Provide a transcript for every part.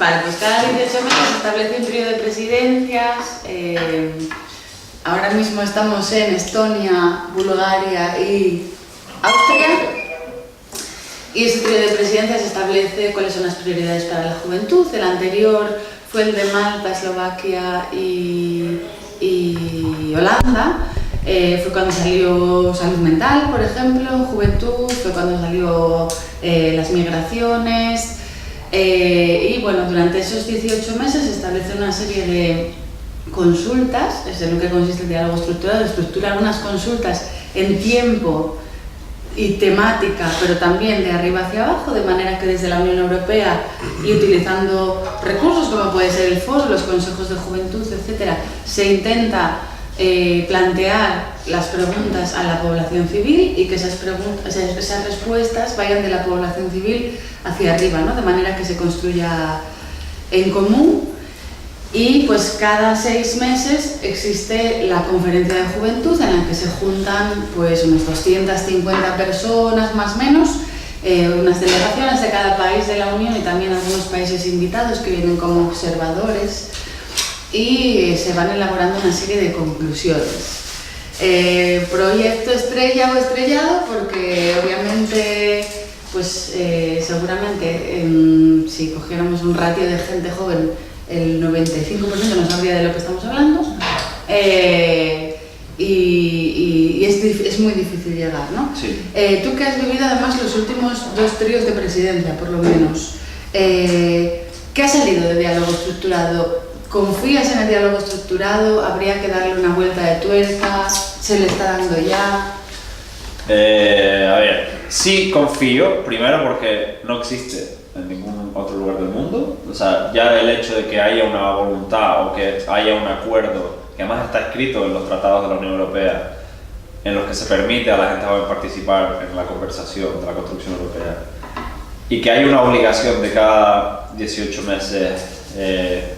Vale, pues cada 18 meses se establece un trío de presidencias. Ahora mismo estamos en Estonia, Bulgaria y Austria. Y ese trío de presidencias establece cuáles son las prioridades para la juventud. El anterior fue el de Malta, Eslovaquia y Holanda. Fue cuando salió salud mental, por ejemplo, juventud, fue cuando salió las migraciones. Y bueno, durante esos 18 meses se establece una serie de consultas, es en lo que consiste el diálogo estructurado, estructurar unas consultas en tiempo y temática, pero también de arriba hacia abajo, de manera que desde la Unión Europea y utilizando recursos como puede ser el foro, los consejos de juventud, etcétera, se intenta plantear las preguntas a la población civil y que esas respuestas vayan de la población civil hacia arriba, ¿no? De manera que se construya en común. Y pues cada 6 meses existe la conferencia de juventud en la que se juntan pues unas 250 personas más o menos, unas delegaciones de cada país de la Unión y también algunos países invitados que vienen como observadores, y se van elaborando una serie de conclusiones. Proyecto estrella o estrellado, porque obviamente pues seguramente si cogiéramos un ratio de gente joven, el 95% no sabría de lo que estamos hablando, y es muy difícil llegar, ¿no? Sí. Tú que has vivido además los últimos 2 tríos de presidencia, por lo menos, ¿qué ha salido de diálogo estructurado? ¿Confías en el diálogo estructurado? ¿Habría que darle una vuelta de tuerca? ¿Se le está dando ya? A ver, sí confío, primero porque no existe en ningún otro lugar del mundo. O sea, ya el hecho de que haya una voluntad o que haya un acuerdo, que además está escrito en los tratados de la Unión Europea, en los que se permite a la gente joven participar en la conversación de la construcción europea, y que hay una obligación de cada 18 meses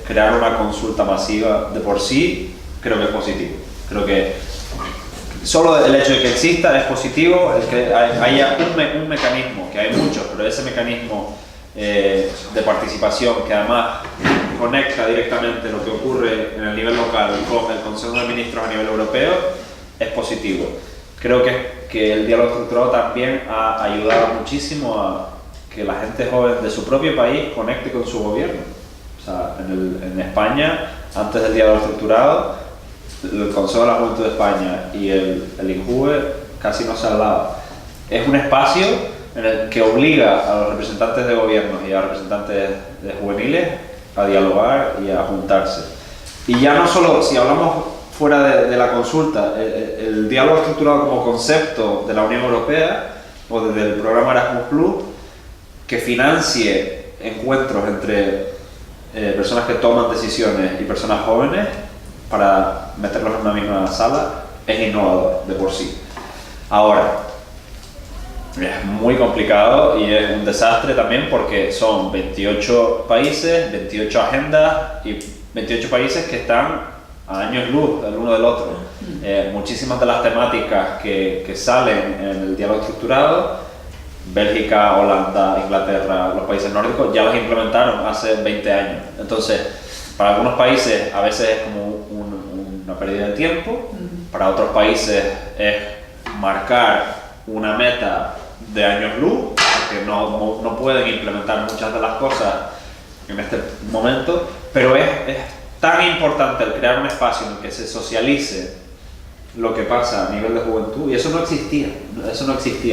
crear una consulta masiva, de por sí creo que es positivo. Creo que solo el hecho de que exista es positivo, el que haya un mecanismo, que hay muchos, pero ese mecanismo de participación que además conecta directamente lo que ocurre en el nivel local con el Consejo de Ministros a nivel europeo, es positivo. Creo que el diálogo estructurado también ha ayudado muchísimo a que la gente joven de su propio país conecte con su gobierno. O sea, en España, antes del diálogo estructurado, el Consejo de la Juventud de España y el INJUVE casi no se hablaban. Es un espacio en el que obliga a los representantes de gobiernos y a los representantes de juveniles a dialogar y a juntarse. Y ya no solo, si hablamos fuera de la consulta, el diálogo estructurado como concepto de la Unión Europea o desde el programa Erasmus Plus, que financie encuentros entre personas que toman decisiones y personas jóvenes para meterlos en una misma sala, es innovador de por sí. Ahora, es muy complicado y es un desastre también porque son 28 países, 28 agendas y 28 países que están a años luz el uno del otro. Muchísimas de las temáticas que salen en el diálogo estructurado, Bélgica, Holanda, Inglaterra, los países nórdicos ya los implementaron hace 20 años. Entonces, para algunos países a veces es como una pérdida de tiempo, para otros países es marcar una meta de años luz, porque no pueden implementar muchas de las cosas en este momento, pero es tan importante el crear un espacio en el que se socialice lo que pasa a nivel de juventud, y eso no existía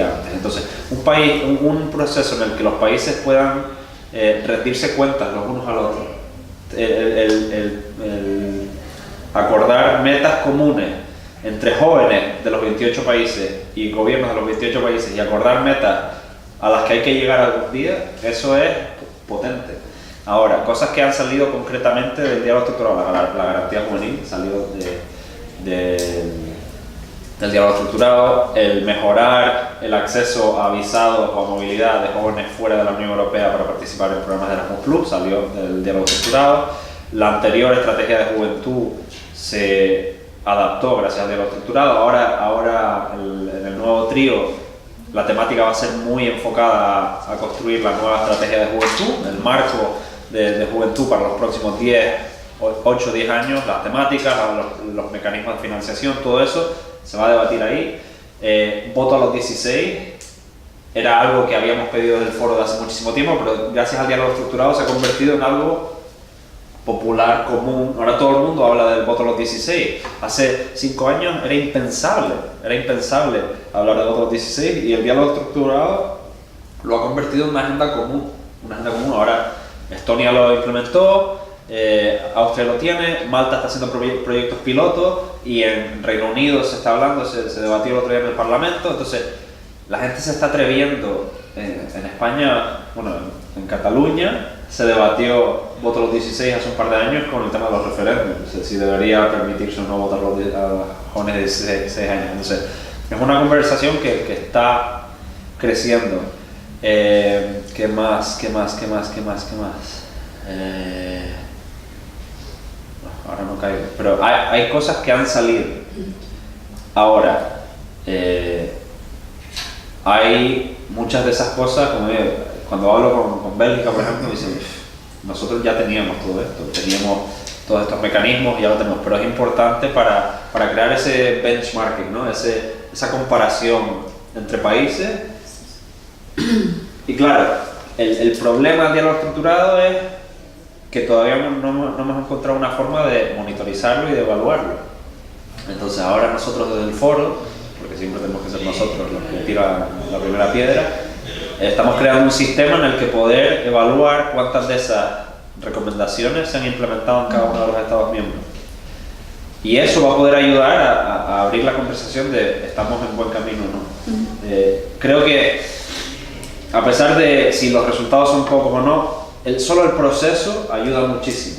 antes. Entonces, un proceso en el que los países puedan rendirse cuentas los unos a los otros, el acordar metas comunes entre jóvenes de los 28 países y gobiernos de los 28 países y acordar metas a las que hay que llegar algún día, eso es potente. Ahora, cosas que han salido concretamente del diálogo estructurado, la garantía juvenil salió del diálogo estructurado, el mejorar el acceso a visados o a movilidad de jóvenes fuera de la Unión Europea para participar en programas de Erasmus Plus salió del diálogo estructurado. La anterior estrategia de juventud se adaptó gracias al diálogo estructurado. Ahora en el nuevo trío la temática va a ser muy enfocada a construir la nueva estrategia de juventud, el marco de juventud para los próximos 8 o 10 años, las temáticas, los mecanismos de financiación, todo eso se va a debatir ahí. Voto a los 16 era algo que habíamos pedido del foro de hace muchísimo tiempo, pero gracias al diálogo estructurado se ha convertido en algo popular, común. Ahora todo el mundo habla del voto a los 16. Hace 5 años era impensable hablar del voto a los 16, y el diálogo estructurado lo ha convertido en una agenda común. Ahora Estonia lo implementó, Austria lo tiene, Malta está haciendo proyectos pilotos, y en Reino Unido se está hablando, se debatió el otro día en el Parlamento. Entonces la gente se está atreviendo. En España, bueno, en Cataluña se debatió voto a los 16 hace un par de años con el tema de los referéndums, o sea, si debería permitirse o no votar a los jóvenes de 16 años. Entonces es una conversación que está creciendo. ¿Qué más? Ahora no caigo, pero hay cosas que han salido. Ahora, hay muchas de esas cosas, como cuando hablo con Bélgica, por ejemplo, me dicen, nosotros ya teníamos todo esto, teníamos todos estos mecanismos y ya lo tenemos, pero es importante para crear ese benchmarking, ¿no? Esa comparación entre países. Y claro, el problema del diálogo estructurado es que todavía no hemos encontrado una forma de monitorizarlo y de evaluarlo. Entonces ahora nosotros desde el foro, porque siempre tenemos que ser nosotros los que tiran la primera piedra, estamos creando un sistema en el que poder evaluar cuántas de esas recomendaciones se han implementado en cada uno de los Estados miembros. Y eso va a poder ayudar a abrir la conversación de estamos en buen camino o no. Creo que a pesar de si los resultados son pocos o no, solo el proceso ayuda muchísimo.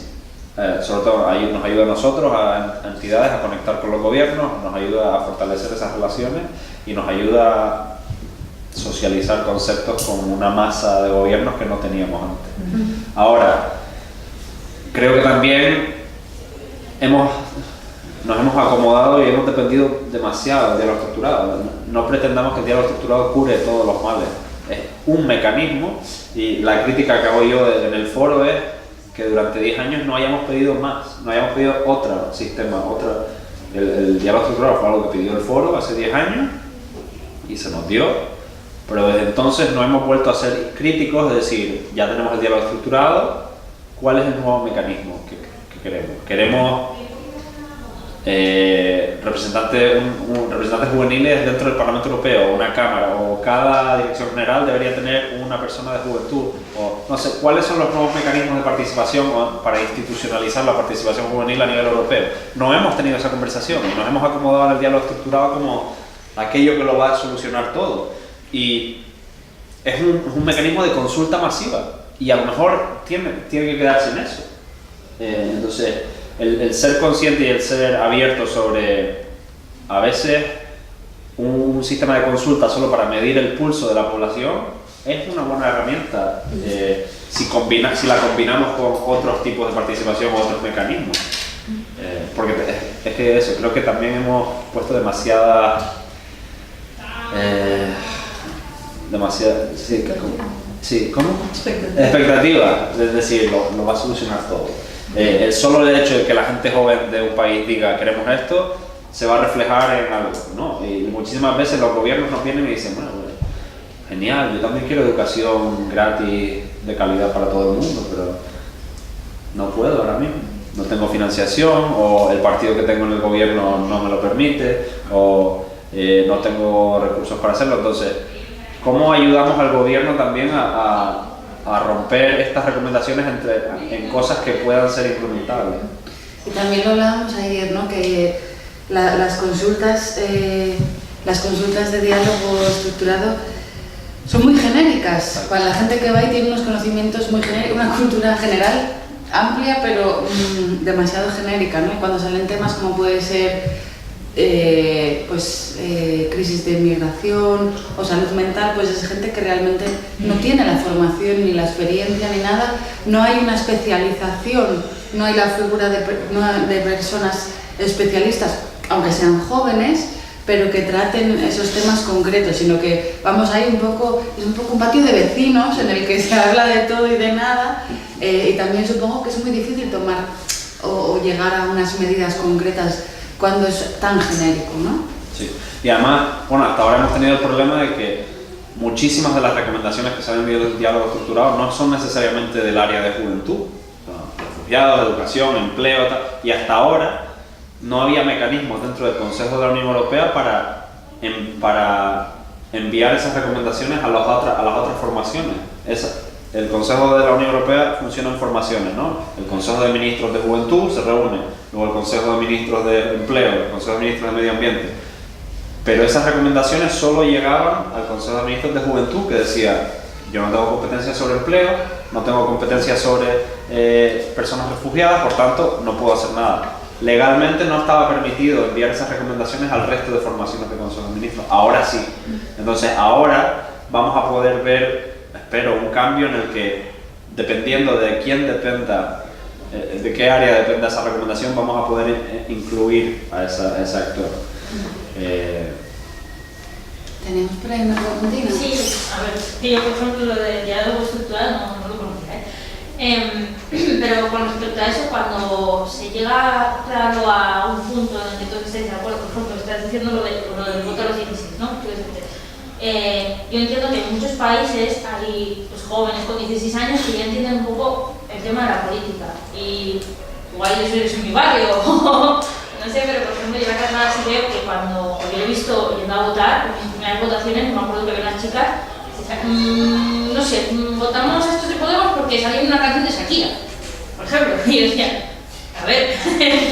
Sobre todo nos ayuda a nosotros, a entidades, a conectar con los gobiernos, nos ayuda a fortalecer esas relaciones y nos ayuda a socializar conceptos con una masa de gobiernos que no teníamos antes. Ahora, creo que también nos hemos acomodado y hemos dependido demasiado del diálogo estructurado. No pretendamos que el diálogo estructurado cure todos los males. Es un mecanismo, y la crítica que hago yo en el foro es que durante 10 años no hayamos pedido más, no hayamos pedido otro sistema, el diálogo estructurado fue algo que pidió el foro hace 10 años y se nos dio, pero desde entonces no hemos vuelto a ser críticos, es decir, ya tenemos el diálogo estructurado, ¿cuál es el nuevo mecanismo que queremos? Queremos representantes juveniles dentro del Parlamento Europeo, una cámara, o cada dirección general debería tener una persona de juventud, o no sé, ¿cuáles son los nuevos mecanismos de participación para institucionalizar la participación juvenil a nivel europeo? No hemos tenido esa conversación y nos hemos acomodado en el diálogo estructurado como aquello que lo va a solucionar todo, y es un mecanismo de consulta masiva y a lo mejor tiene que quedarse en eso. Entonces el ser consciente y el ser abierto sobre, a veces, un sistema de consulta solo para medir el pulso de la población es una buena herramienta si la combinamos con otros tipos de participación o otros mecanismos. Porque es que eso, creo que también hemos puesto demasiada expectativa, es decir, lo va a solucionar todo. El solo hecho de que la gente joven de un país diga queremos esto, se va a reflejar en algo, ¿no? Y muchísimas veces los gobiernos nos vienen y dicen, bueno, genial, yo también quiero educación gratis de calidad para todo el mundo, pero no puedo ahora mismo. No tengo financiación, o el partido que tengo en el gobierno no me lo permite, o no tengo recursos para hacerlo. Entonces, ¿cómo ayudamos al gobierno también a romper estas recomendaciones en cosas que puedan ser implementables? Y también lo hablábamos ayer, ¿no? Que las consultas de diálogo estructurado son muy genéricas. Para la gente que va y tiene unos conocimientos muy genéricos, una cultura general amplia, pero demasiado genérica, ¿no? Y cuando salen temas como puede ser crisis de inmigración o salud mental, pues es gente que realmente no tiene la formación ni la experiencia ni nada, no hay una especialización, no hay la figura de personas especialistas, aunque sean jóvenes, pero que traten esos temas concretos, sino que vamos ahí es un poco un patio de vecinos en el que se habla de todo y de nada, Y también supongo que es muy difícil tomar o llegar a unas medidas concretas cuando es tan genérico, ¿no? Sí, y además, bueno, hasta ahora hemos tenido el problema de que muchísimas de las recomendaciones que salen del diálogo estructurado no son necesariamente del área de juventud, refugiados, educación, empleo, tal, y hasta ahora no había mecanismos dentro del Consejo de la Unión Europea para enviar esas recomendaciones a las otras formaciones. El Consejo de la Unión Europea funciona en formaciones, ¿no? El Consejo de Ministros de Juventud se reúne, luego el Consejo de Ministros de Empleo, el Consejo de Ministros de Medio Ambiente. Pero esas recomendaciones solo llegaban al Consejo de Ministros de Juventud, que decía: yo no tengo competencia sobre empleo, no tengo competencia sobre personas refugiadas, por tanto no puedo hacer nada. Legalmente no estaba permitido enviar esas recomendaciones al resto de formaciones del Consejo de Ministros. Ahora sí. Entonces ahora vamos a poder ver, espero, un cambio en el que, dependiendo de quién dependa, de qué área dependa esa recomendación, vamos a poder incluir a ese actor. ¿Tenemos por ahí una preguntina? Sí, a ver, que yo por ejemplo lo del diálogo estructural no lo conocía, pero con respecto a eso, cuando se llega, claro, a un punto en el que todos estéis de acuerdo, por ejemplo, estás diciendo lo del voto a los 16, ¿no? Yo entiendo que en muchos países hay pues, jóvenes con 16 años que ya entienden un poco el tema de la política, y igual yo soy de mi barrio, no sé, pero por ejemplo yo en Canadá sí veo que cuando yo he visto yendo a votar, en mis primeras votaciones, me acuerdo que había unas chicas que decían, no sé, votamos estos de Podemos porque salió una canción de Shakira, por ejemplo, y yo decía, a ver, tú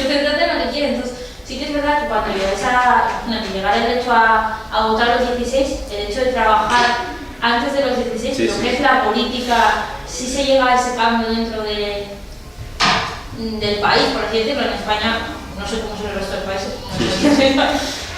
céntrate en lo que quieres. Entonces sí que es verdad que cuando llegar el hecho a votar a los 16, el hecho de trabajar antes de los 16, sí, lo sí. que es la política, sí se llega a ese cambio dentro del país, por así decirlo. En España no sé cómo son el resto de países,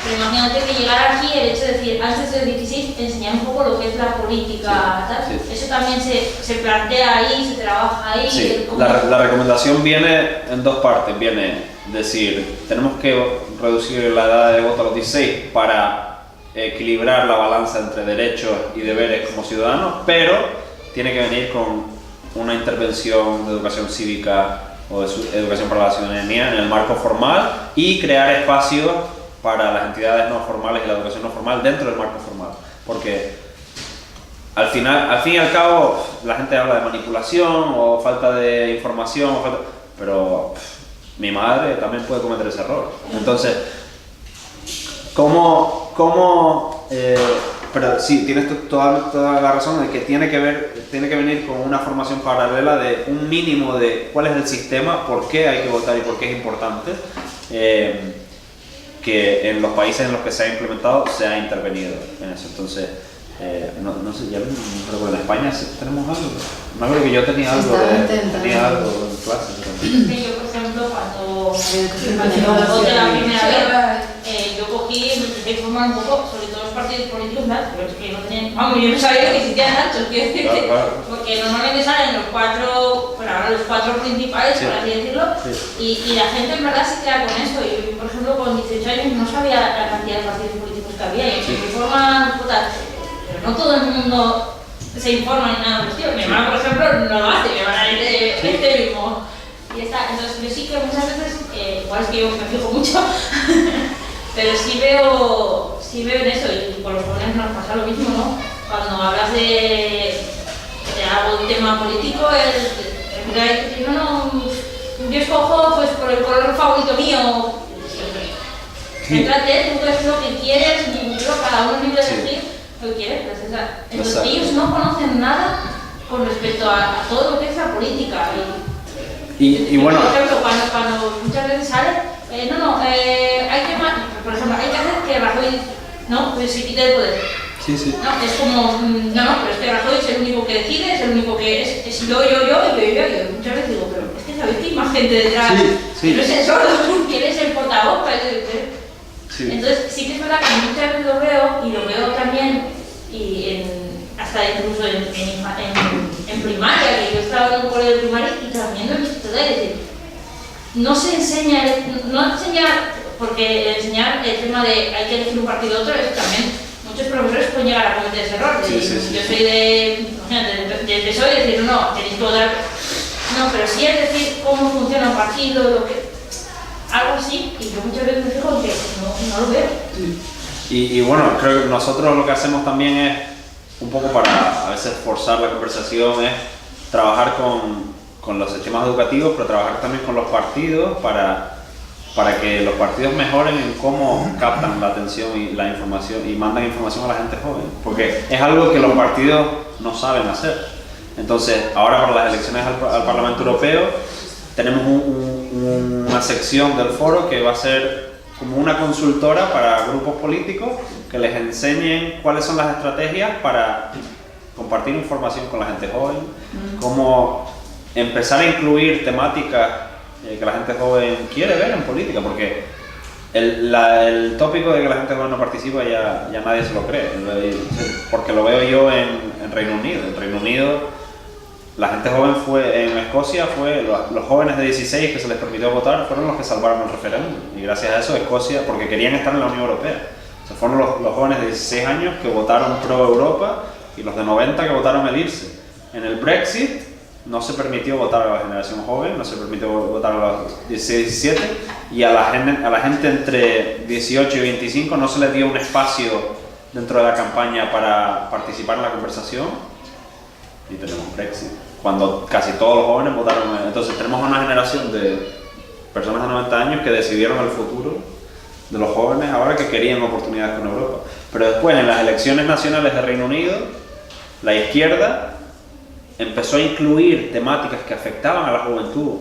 pero imagínate que llegar aquí, el hecho de decir, antes de los 16, enseñar un poco lo que es la política, sí, tal. sí. Eso también se plantea ahí, se trabaja ahí. Sí, la recomendación viene en dos partes. Viene decir, tenemos que reducir la edad de voto a los 16 para equilibrar la balanza entre derechos y deberes como ciudadanos, pero tiene que venir con una intervención de educación cívica o de educación para la ciudadanía en el marco formal, y crear espacios para las entidades no formales y la educación no formal dentro del marco formal, porque al fin y al cabo la gente habla de manipulación o falta de información, pero mi madre también puede cometer ese error. Entonces, pero sí, tienes toda la razón de que tiene que venir con una formación paralela de un mínimo de cuál es el sistema, por qué hay que votar y por qué es importante, que en los países en los que se ha implementado se ha intervenido en eso. Entonces, no sé, ya no recuerdo, en España tenemos algo. Me acuerdo que yo tenía algo en clase. Sí, yo por ejemplo, cuando voté la primera vez, yo cogí, me empecé a informar un poco sobre todos los partidos políticos, pero es que no tenían, vamos, yo no sabía que existían tantos, porque normalmente salen los cuatro, bueno, ahora los cuatro principales, sí, por así decirlo, sí. Y la gente en verdad se queda con eso. Yo, por ejemplo, con 18 años no sabía la cantidad de partidos políticos que había, y me informan, pero no todo el mundo se informa ni nada de los. Mi hermana, por ejemplo, no lo hace, me van a ir de este mismo. Y ya está. Entonces yo sí que muchas veces, igual es que yo me fijo mucho, pero sí veo en eso, y con los jóvenes nos pasa lo mismo, ¿no? Cuando hablas de algún tema político, el que yo escojo pues por el color favorito mío. Céntrate, tú ves lo que quieres, cada uno es libre de decir lo que quiere. Entonces ellos no conocen nada con respecto a todo lo que es la política. Y bueno, por ejemplo, cuando muchas veces sale, hay que, por ejemplo, hay que hacer que Rajoy pues se quite el poder. Sí, sí. No, es como, pero es que Rajoy es el único que decide, es el único que es yo. Muchas veces digo, pero es que sabéis que hay más gente detrás, sí. no es el solo, ¿quién es el portavoz? Sí. Entonces sí que es verdad que muchas veces lo veo, y lo veo también hasta incluso en primaria, que yo estaba en un colegio de primaria y también lo he visto, es decir, no se enseña, porque enseñar el tema de hay que elegir un partido u otro, eso también muchos profesores pueden llegar a cometer ese error. Sí. Yo soy del PSOE y decir, no, tenéis que votar No, pero sí es decir cómo funciona un partido, algo así, y yo muchas veces me fijo en que no lo veo. Y bueno, creo que nosotros lo que hacemos también es, un poco para a veces forzar la conversación, es trabajar con los sistemas educativos, pero trabajar también con los partidos para que los partidos mejoren en cómo captan la atención y la información y mandan información a la gente joven, porque es algo que los partidos no saben hacer. Entonces, ahora para las elecciones al Parlamento Europeo tenemos una sección del foro que va a ser como una consultora para grupos políticos que les enseñen cuáles son las estrategias para compartir información con la gente joven, cómo empezar a incluir temáticas que la gente joven quiere ver en política, porque el tópico de que la gente joven no participa ya nadie se lo cree, porque lo veo yo en Reino Unido. En Reino Unido la gente joven en Escocia los jóvenes de 16 que se les permitió votar fueron los que salvaron el referéndum, y gracias a eso Escocia, porque querían estar en la Unión Europea, fueron los jóvenes de 16 años que votaron pro Europa y los de 90 que votaron el irse. En el Brexit no se permitió votar a la generación joven, no se permitió votar a los 16, 17, y a la gente entre 18 y 25 no se les dio un espacio dentro de la campaña para participar en la conversación, y tenemos Brexit, cuando casi todos los jóvenes votaron. Entonces tenemos una generación de personas de 90 años que decidieron el futuro de los jóvenes ahora, que querían oportunidades con Europa. Pero después, en las elecciones nacionales de Reino Unido, la izquierda empezó a incluir temáticas que afectaban a la juventud,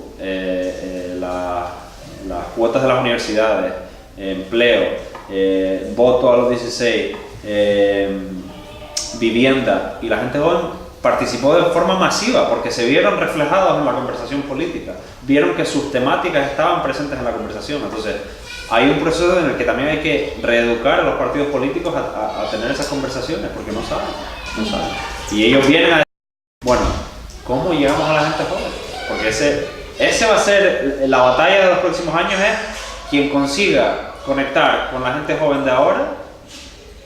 las cuotas de las universidades, empleo, voto a los 16, vivienda, y la gente joven participó de forma masiva porque se vieron reflejados en la conversación política, vieron que sus temáticas estaban presentes en la conversación. Entonces hay un proceso en el que también hay que reeducar a los partidos políticos a tener esas conversaciones, porque no saben. Y ellos vienen a decir, bueno, ¿cómo llegamos a la gente joven? Porque ese va a ser la batalla de los próximos años, es quien consiga conectar con la gente joven de ahora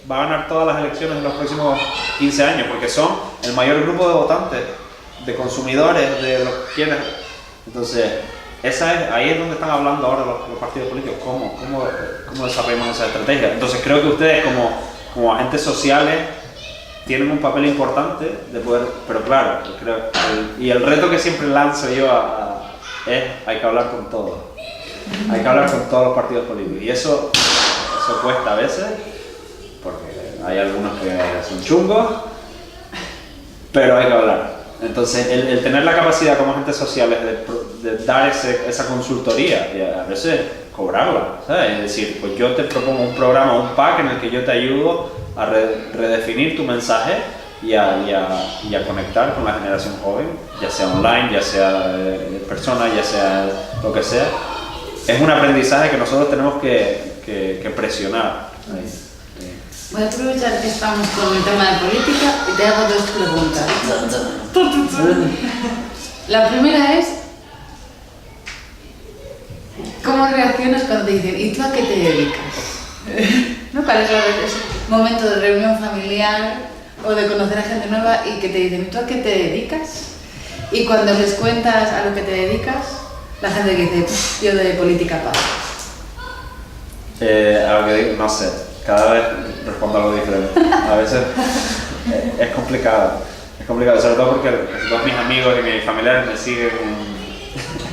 va a ganar todas las elecciones en los próximos 15 años, porque son el mayor grupo de votantes, de consumidores, de los que quieren. Entonces, ahí es donde están hablando ahora los partidos políticos, cómo desarrollamos esa estrategia. Entonces, creo que ustedes como agentes sociales tienen un papel importante de poder, pero claro, y el reto que siempre lanzo yo es, hay que hablar con todos. Hay que hablar con todos los partidos políticos, y eso cuesta a veces, porque hay algunos que son chungos, pero hay que hablar. Entonces, el tener la capacidad como agentes sociales de dar esa consultoría y a veces cobrarla, ¿sabes? Es decir, pues yo te propongo un programa, un pack en el que yo te ayudo a redefinir tu mensaje y a conectar con la generación joven, ya sea online, ya sea en persona, ya sea lo que sea. Es un aprendizaje que nosotros tenemos que presionar. Voy a aprovechar que estamos con el tema de política y te hago dos preguntas. La primera es, ¿cómo reaccionas cuando te dicen, ¿y tú a qué te dedicas? ¿No? ¿Cuál es ese momento de reunión familiar o de conocer a gente nueva y que te dicen, ¿y tú a qué te dedicas? Y cuando les cuentas a lo que te dedicas, la gente que dice, yo de política paz. A lo que digo, no sé, cada vez respondo algo diferente. A veces es complicado, sobre todo porque todos mis amigos y mis familiares me siguen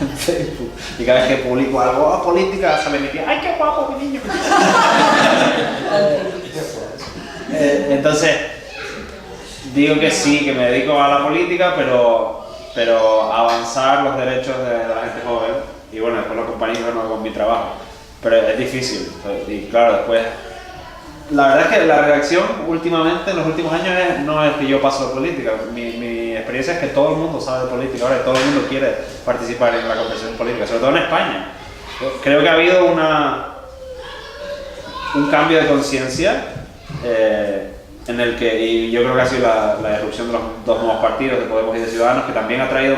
en Facebook, y cada vez que publico algo, política, sale mi tía, ¡ay, qué guapo, mi niño! Entonces, digo que sí, que me dedico a la política, pero a avanzar los derechos de la gente joven, y bueno, después lo acompaño con mi trabajo, pero es difícil. Y claro, después, la verdad es que la reacción últimamente, en los últimos años, no es que yo paso de política. Mi experiencia es que todo el mundo sabe de política ahora, y todo el mundo quiere participar en la conversación política, sobre todo en España. Creo que ha habido un cambio de conciencia en el que, y yo creo que ha sido la irrupción de los dos nuevos partidos, de Podemos y de Ciudadanos, que también ha traído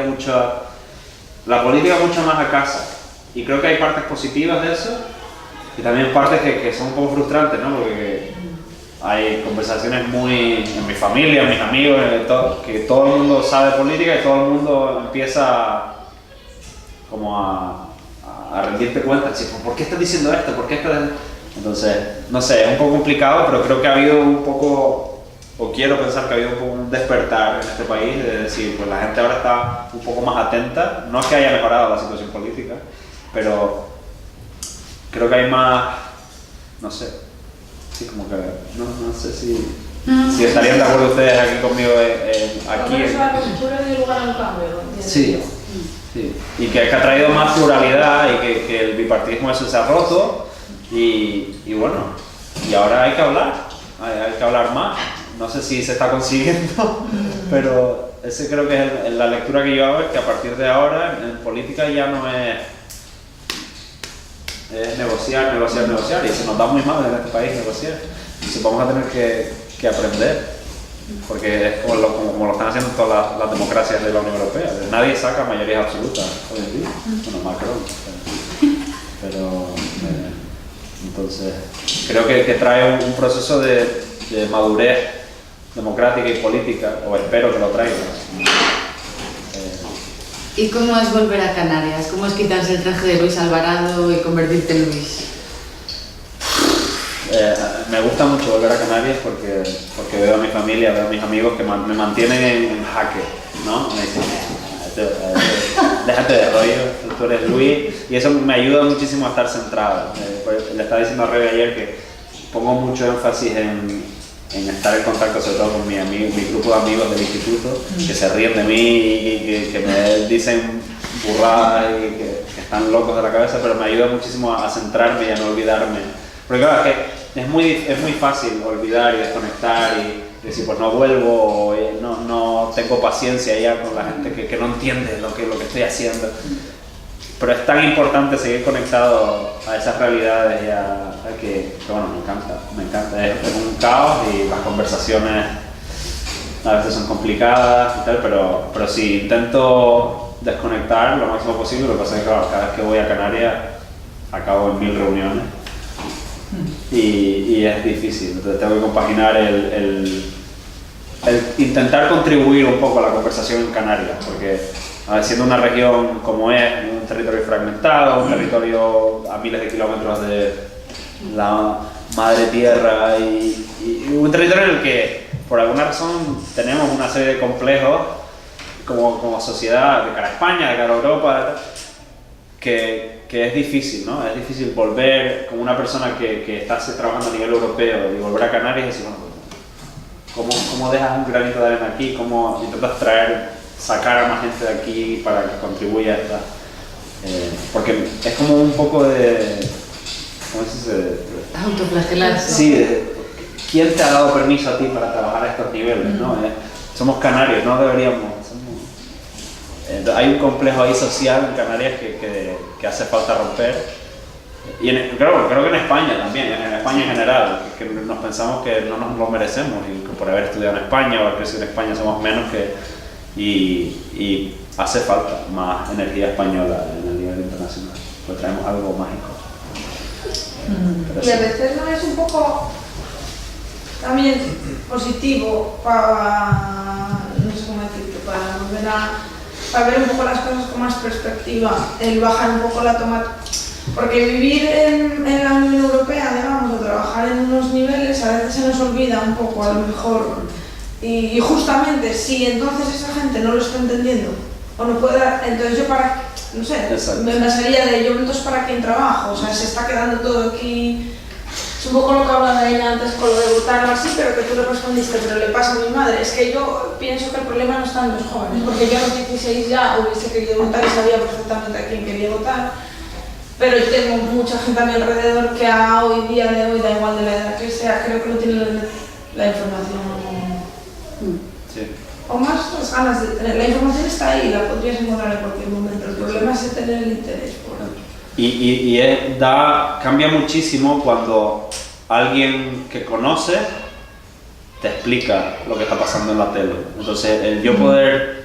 la política mucho más a casa. Y creo que hay partes positivas de eso, y también partes que son un poco frustrantes, ¿no? Porque hay conversaciones en mi familia, en mis amigos, que todo el mundo sabe política y todo el mundo empieza como a rendirte cuenta, decir, ¿por qué estás diciendo esto? ¿Por qué estás...? Entonces, no sé, es un poco complicado, pero creo que ha habido un poco, o quiero pensar que ha habido un poco un despertar en este país, de decir, pues la gente ahora está un poco más atenta, no es que haya mejorado la situación política, pero creo que hay más, no sé, sí, como que, no sé si estarían de acuerdo ustedes aquí conmigo, aquí. La ruptura dio lugar a un cambio. Sí. Sí, y que ha traído más pluralidad y que el bipartidismo eso se ha roto y bueno, y ahora hay que hablar más, no sé si se está consiguiendo, pero ese creo que es la lectura que yo hago, es que a partir de ahora en política ya no es negociar, y se nos da muy mal en este país negociar, entonces vamos a tener que aprender. Porque es como lo están haciendo todas las democracias de la Unión Europea. Nadie saca mayorías absolutas hoy en día. Bueno, Macron. Pero entonces, creo que trae un proceso de madurez democrática y política, o espero que lo traiga. ¿Y cómo es volver a Canarias? ¿Cómo es quitarse el traje de Luis Alvarado y convertirte en Luis? Me gusta mucho volver a Canarias porque veo a mi familia, veo a mis amigos que me mantienen en jaque, ¿no? Me dicen, déjate de rollo, tú eres Luis, y eso me ayuda muchísimo a estar centrado. Le estaba diciendo a Rebe ayer que pongo mucho énfasis en estar en contacto, sobre todo con mi grupo de amigos del instituto, que se ríen de mí y que me dicen burradas y que están locos de la cabeza, pero me ayuda muchísimo a centrarme y a no olvidarme. Porque claro, es muy fácil olvidar y desconectar y decir, pues no vuelvo, o no tengo paciencia ya con la gente que no entiende lo que estoy haciendo. Pero es tan importante seguir conectado a esas realidades y a que bueno, me encanta. Es un caos y las conversaciones a veces son complicadas y tal, pero sí, intento desconectar lo máximo posible. Lo que pasa es que claro, cada vez que voy a Canarias acabo en 1000 reuniones. Y es difícil, entonces tengo que compaginar el intentar contribuir un poco a la conversación en Canarias, porque siendo una región como es, un territorio fragmentado, un territorio a miles de kilómetros de la madre tierra y un territorio en el que por alguna razón tenemos una serie de complejos como sociedad de cara a España, de cara a Europa, que es difícil, ¿no? Es difícil volver como una persona que está trabajando a nivel europeo y volver a Canarias y decir, bueno, ¿cómo dejas un granito de arena aquí? ¿Cómo intentas sacar a más gente de aquí para que contribuya a esta? Porque es como un poco de... ¿Cómo se dice? Autoflagelarse. Sí, ¿quién te ha dado permiso a ti para trabajar a estos niveles, ¿no? Somos canarios, no deberíamos... Hay un complejo ahí social en Canarias que hace falta romper. Y creo que en España también, en España en general, que nos pensamos que no nos lo merecemos y que por haber estudiado en España o haber crecido en España somos menos y hace falta más energía española en el nivel internacional, pues traemos algo mágico. Y a veces no es un poco también positivo para, no sé cómo decirlo, para ver un poco las cosas con más perspectiva, el bajar un poco la toma, porque vivir en la Unión Europea, digamos, o trabajar en unos niveles, a veces se nos olvida un poco, a lo mejor, y justamente si entonces esa gente no lo está entendiendo, o no puede, entonces yo no sé, me pasaría de yo entonces para quién trabajo, o sea, se está quedando todo aquí. Es un poco lo que hablaba ella antes con lo de votar o así, pero que tú le respondiste, pero le pasa a mi madre. Es que yo pienso que el problema no está en los jóvenes, porque yo a los 16 ya hubiese querido votar y sabía perfectamente a quién quería votar, pero yo tengo mucha gente a mi alrededor que a día de hoy, da igual de la edad que sea, creo que no tiene la información. Sí. O más las ganas de tener. La información está ahí, la podrías encontrar en cualquier momento. El problema es tener el interés por cambia muchísimo cuando alguien que conoce te explica lo que está pasando en la tele. Entonces, el yo poder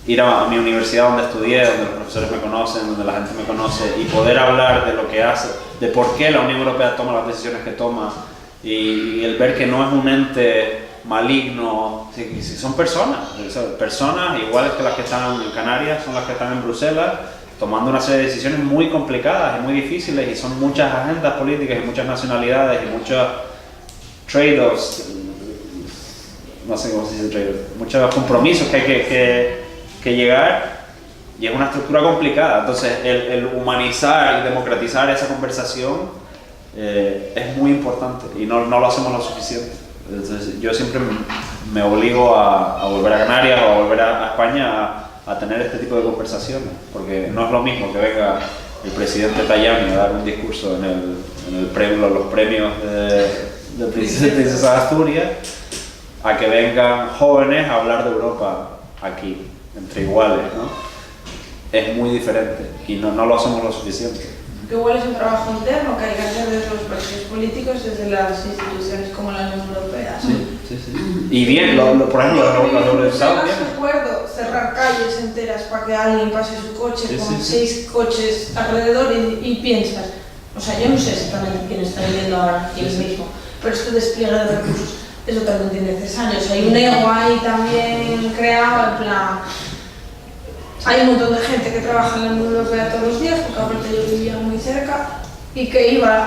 ir a mi universidad donde estudié, donde los profesores me conocen, donde la gente me conoce y poder hablar de lo que hace, de por qué la Unión Europea toma las decisiones que toma y el ver que no es un ente maligno, son personas iguales que las que están en Canarias, son las que están en Bruselas, tomando una serie de decisiones muy complicadas y muy difíciles, y son muchas agendas políticas y muchas nacionalidades y muchos trade-offs, no sé cómo se dice trade-offs, muchos compromisos que hay que llegar, y es una estructura complicada. Entonces el humanizar y democratizar esa conversación es muy importante, y no lo hacemos lo suficiente. Entonces yo siempre me obligo a volver a Canarias o a volver a España a tener este tipo de conversaciones, porque no es lo mismo que venga el presidente Tajani a dar un discurso en los premios de Princesa de Asturias, a que vengan jóvenes a hablar de Europa aquí, entre iguales, ¿no? Es muy diferente, y no lo hacemos lo suficiente. Que igual es un trabajo interno que hay que hacer desde los partidos políticos, desde las instituciones como la Unión Europea. Sí. Y bien, por ejemplo, los eurodiputados. No recuerdo cerrar calles enteras para que alguien pase su coche con 6 coches alrededor y piensas, o sea, yo no sé exactamente quién está viviendo ahora aquí mismo, pero este despliegue de recursos es totalmente innecesario. O sea, hay un ego ahí también creado, en plan. Hay un montón de gente que trabaja en la Unión Europea todos los días, porque aparte yo vivía muy cerca, y que iba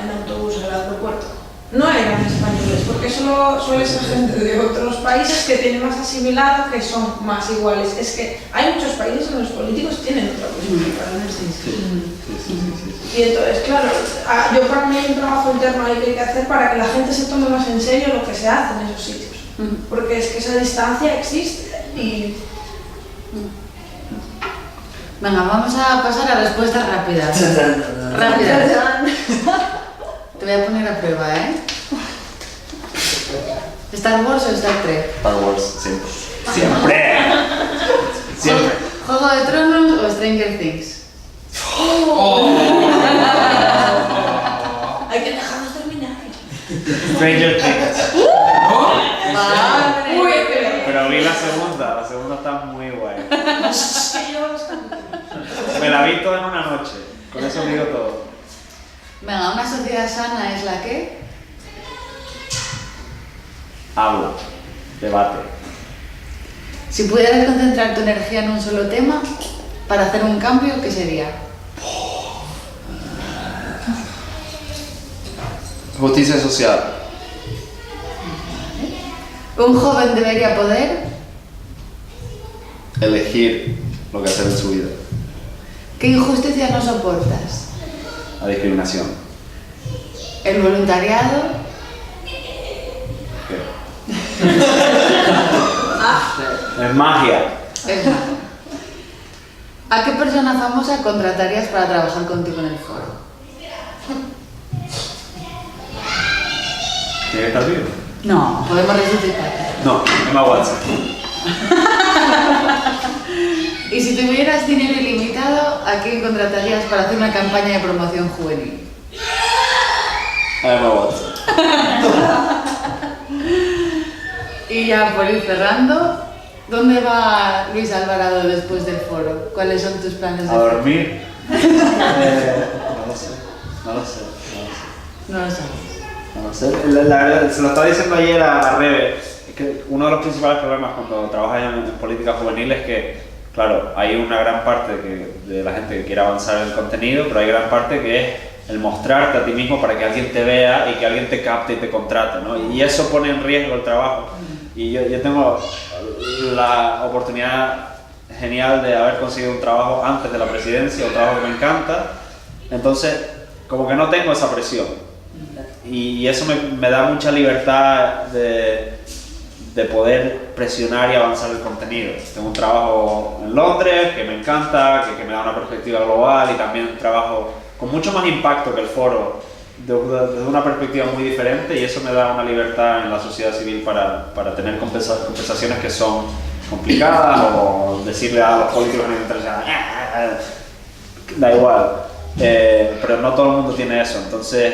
en autobús al aeropuerto. No eran españoles, porque solo suele ser gente de otros países que tienen más asimilado, que son más iguales. Es que hay muchos países donde los políticos tienen otra posición. Y entonces, claro, yo para mí hay un trabajo interno ahí que hay que hacer para que la gente se tome más en serio lo que se hace en esos sitios. Porque es que esa distancia existe y... Venga, vamos a pasar a respuestas rápidas. Rápidas. Te voy a poner a prueba, ¿eh? ¿Star Wars o Star Trek? Star Wars, siempre. ¡Siempre! Siempre. ¿Juego de Tronos o Stranger Things? Hay que dejarnos terminar. Stranger Things. Madre. Pero vi la segunda está muy guay. Me la vi toda en una noche, con eso digo todo. Venga, una sociedad sana es la que... Habla, debate. Si pudieras concentrar tu energía en un solo tema para hacer un cambio, ¿qué sería? Justicia social. Un joven debería poder... Elegir lo que hacer en su vida. ¿Qué injusticia no soportas? La discriminación. El voluntariado... ¿Qué? Es magia. Es malo. ¿A qué persona famosa contratarías para trabajar contigo en el foro? ¿Tiene que estar vivo? No, podemos resucitar. No, Emma Watson. Y si tuvieras dinero ilimitado, ¿a quién contratarías para hacer una campaña de promoción juvenil? Emma Watson. Y ya por ir cerrando, ¿dónde va Luis Alvarado después del foro? ¿Cuáles son tus planes de ¿A dormir? No lo sé. No lo sabes. No sé, la verdad, se lo estaba diciendo ayer a Rebe, que uno de los principales problemas cuando trabajas en política juvenil es que, claro, hay una gran parte de la gente que quiere avanzar en el contenido, pero hay gran parte que es el mostrarte a ti mismo para que alguien te vea y que alguien te capte y te contrate, ¿no? Y eso pone en riesgo el trabajo. Y yo tengo la oportunidad genial de haber conseguido un trabajo antes de la presidencia, un trabajo que me encanta, entonces como que no tengo esa presión. Y eso me da mucha libertad de poder presionar y avanzar el contenido. Tengo un trabajo en Londres que me encanta, que me da una perspectiva global, y también trabajo con mucho más impacto que el foro, desde una perspectiva muy diferente, y eso me da una libertad en la sociedad civil para tener conversaciones que son complicadas, o decirle a los políticos en el interés, da igual. Pero no todo el mundo tiene eso, entonces...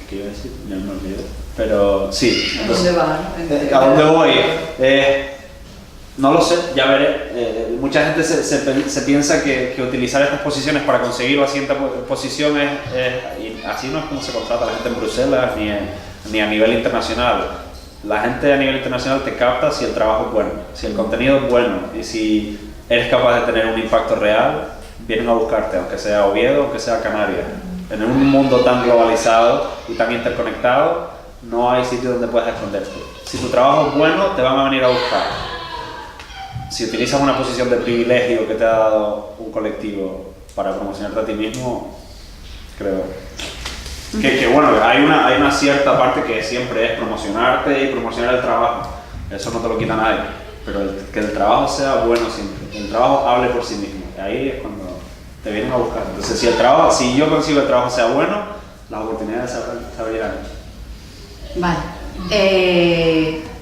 ¿qué iba a decir? Ya me olvidé. Pero sí. ¿A dónde va? ¿A dónde voy? No lo sé, ya veré. Mucha gente se piensa que utilizar estas posiciones para conseguir la siguiente posición y así no es como se contrata a la gente en Bruselas ni a nivel internacional. la gente a nivel internacional te capta si el trabajo es bueno, si el contenido es bueno y si eres capaz de tener un impacto real, vienen a buscarte, aunque sea Oviedo, aunque sea Canarias. En un mundo tan globalizado y tan interconectado, no hay sitio donde puedas esconderte. Si tu trabajo es bueno, te van a venir a buscar. Si utilizas una posición de privilegio que te ha dado un colectivo para promocionarte a ti mismo, creo que bueno, hay una cierta parte que siempre es promocionarte y promocionar el trabajo. Eso no te lo quita nadie. Pero que el trabajo sea bueno siempre, que el trabajo hable por sí mismo. Ahí es cuando te vienen a buscar. Entonces, si yo consigo que el trabajo sea bueno, las oportunidades se abrirán. Vale.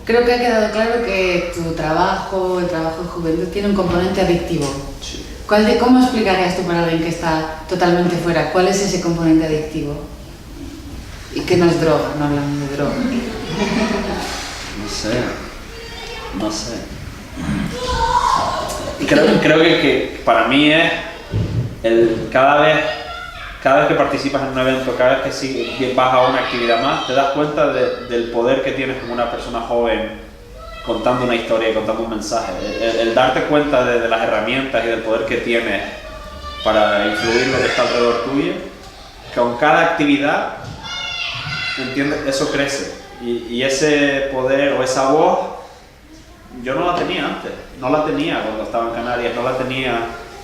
Creo que ha quedado claro que tu trabajo, el trabajo de juventud, tiene un componente adictivo. Sí. ¿Cómo explicarías tú para alguien que está totalmente fuera? ¿Cuál es ese componente adictivo? Y que no es droga, no hablamos de droga. No sé. Creo que para mí es cada vez que participas en un evento, cada vez que vas a una actividad más, te das cuenta del poder que tienes como una persona joven contando una historia y contando un mensaje. El darte cuenta de las herramientas y del poder que tienes para influir lo que está alrededor tuyo, con cada actividad, ¿entiendes? Eso crece. Y ese poder o esa voz, yo no la tenía antes, no la tenía cuando estaba en Canarias, no la tenía.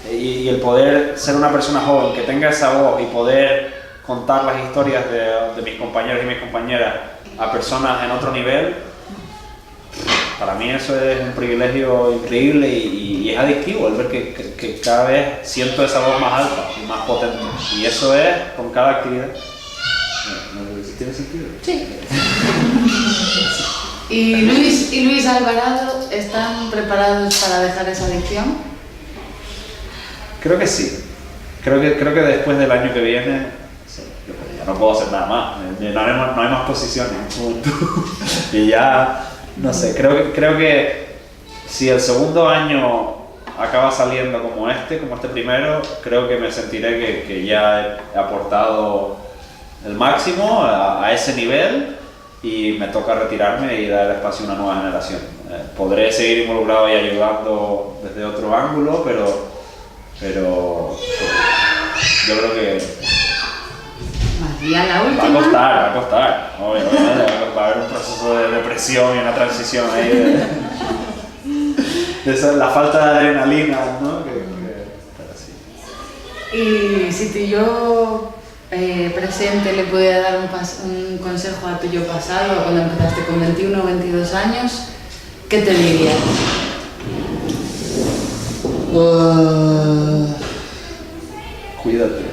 Y el poder ser una persona joven que tenga esa voz y poder contar las historias de mis compañeros y mis compañeras a personas en otro nivel, para mí eso es un privilegio increíble y es adictivo el ver que cada vez siento esa voz más alta y más potente. Y eso es con cada actividad. ¿Tiene sentido? Sí. ¿Y Luis Alvarado están preparados para dejar esa adicción? Creo que sí. Creo que después del año que viene, sí, ya no puedo hacer nada más. No hay más posiciones. Y ya, no sé, creo que si el segundo año acaba saliendo como este primero, creo que me sentiré que ya he aportado el máximo a ese nivel y me toca retirarme y dar espacio a una nueva generación. Podré seguir involucrado y ayudando desde otro ángulo, pero yo creo que ¿Y a la última? va a costar. Obviamente, va a haber un proceso de depresión y una transición ahí de la falta de adrenalina, ¿no? Pero sí. Y si tu yo presente le pudiera dar un consejo a tu yo pasado, cuando empezaste con 21 o 22 años, ¿qué te diría? Cuídate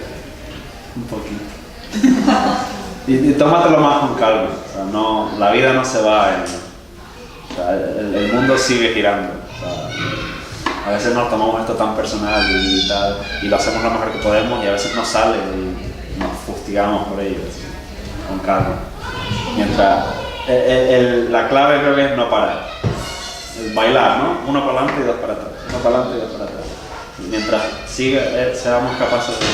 un poquito. Y tómatelo más con calma. O sea, la vida no se va. O sea, el mundo sigue girando. O sea, a veces nos tomamos esto tan personal y tal, y lo hacemos lo mejor que podemos, y a veces no sale y nos fustigamos por ello. Así, con calma. Mientras la clave creo que es no parar. El bailar, ¿no? Uno para adelante y dos para atrás. Uno para adelante y dos para atrás. Y mientras seamos capaces de...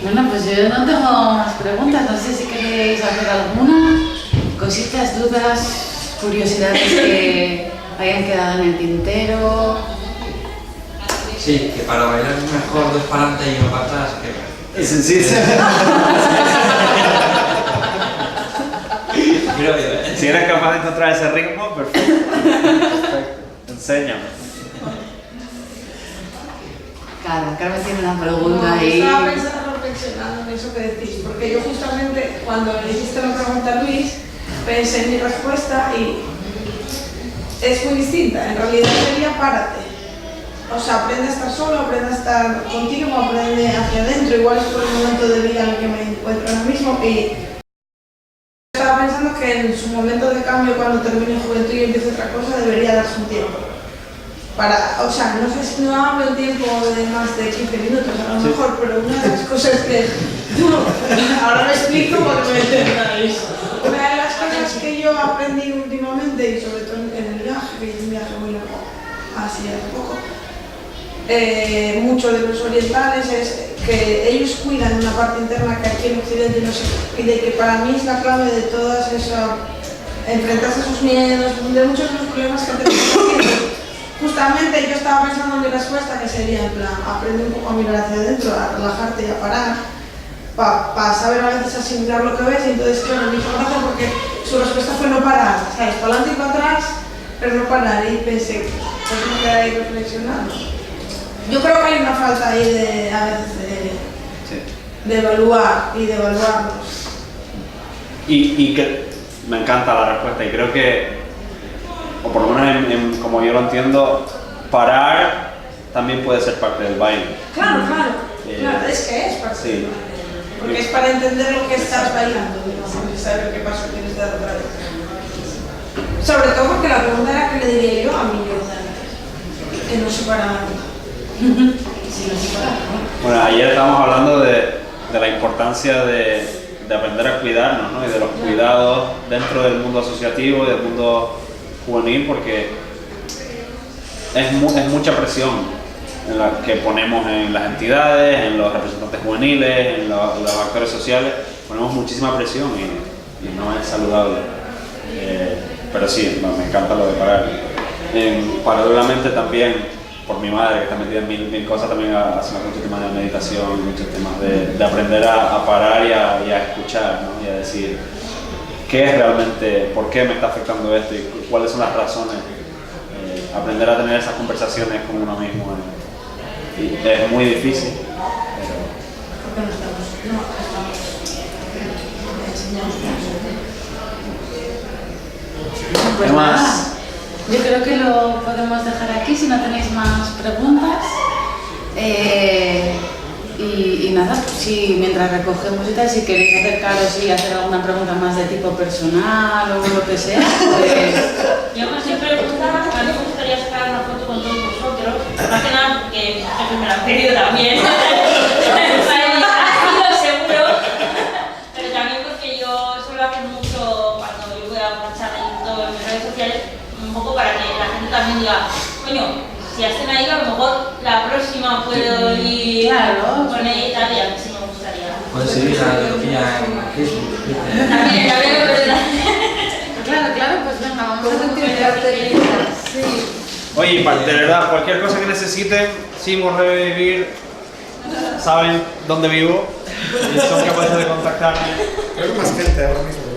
Bueno, pues yo no tengo más preguntas, no sé si queréis hacer alguna, cositas, dudas, curiosidades que hayan quedado en el tintero. Sí, que para bailar es mejor dos para adelante y uno para atrás. Sí. Si eres capaz de encontrar ese ritmo, perfecto. Enséñame. Carmen tiene una pregunta ahí. Estaba reflexionando en eso que decís, porque yo justamente cuando le hiciste la pregunta a Luis, pensé en mi respuesta y es muy distinta. En realidad sería párate. O sea, aprende a estar solo, aprende a estar contigo, aprende hacia adentro. Igual es por el momento de vida en el que me encuentro ahora mismo. Y estaba pensando que en su momento de cambio, cuando termine juventud y empiece otra cosa, debería darse un tiempo. O sea, no sé si no hablo un tiempo de más de 15 minutos a lo mejor, pero una de las cosas que... ahora me explico porque me entendáis. Una de las cosas que yo aprendí últimamente, y sobre todo en el viaje, que es un viaje muy largo, así hace poco, mucho de los orientales es que ellos cuidan una parte interna que aquí en Occidente no se cuida y que para mí es la clave de todas esas, enfrentarse a sus miedos, de muchos de los problemas que tenemos. Justamente yo estaba pensando en mi respuesta que sería en plan, aprende un poco a mirar hacia adentro, a relajarte y a parar, para saber a veces asimilar lo que ves, y entonces claro, me hizo gracia porque su respuesta fue no parar, ¿sabes? Para adelante y para atrás, pero no parar, y pensé, pues me quedé ahí reflexionando. Yo creo que hay una falta ahí de, a veces, de evaluar y de evaluarnos. Y que me encanta la respuesta y creo que, o por lo menos como yo lo entiendo, parar también puede ser parte del baile. Claro, claro, es que es parte del baile. Porque es para entender lo que estás bailando, digamos, y saber qué pasa tienes de otra vez. Sobre todo porque la pregunta era qué le diría yo a mi yo de antes, que no se para. Bueno, ayer estábamos hablando de la importancia de aprender a cuidarnos, ¿no? Y de los cuidados dentro del mundo asociativo y del mundo juvenil, porque es mucha presión en la que ponemos en las entidades, en los representantes juveniles, en los actores sociales, ponemos muchísima presión y no es saludable. Pero sí, me encanta lo de parar. Paralelamente también, por mi madre que está metida en mil cosas, también hacemos muchos temas de meditación, muchos temas de aprender a parar y a escuchar, ¿no? Y a decir qué es realmente, por qué me está afectando esto y cuáles son las razones. Aprender a tener esas conversaciones con uno mismo. Y es muy difícil, pero... Pues ¿Qué nada, más? yo creo que lo podemos dejar aquí si no tenéis más preguntas. Y nada, pues si mientras recogemos y tal, si queréis acercaros y hacer alguna pregunta más de tipo personal o lo que sea, pues... Yo me siempre preguntaba, a mí me gustaría sacar una foto con todos vosotros, más que nada porque me la han pedido también, seguro, pero también porque yo suelo hacer mucho cuando yo voy a una charla y todo en mis redes sociales, un poco para que la gente también diga, coño, si hacen ahí a lo mejor la próxima puedo ir con ella y tal, y a mí sí me gustaría. Puedes seguir a Lucía en Facebook, Twitter. También, verdad. Claro, pues venga, vamos a continuar. Sí. Oye, de verdad, cualquier cosa que necesiten, Simos Revivir, saben dónde vivo y son capaces de contactarme. Creo que más gente ahora mismo.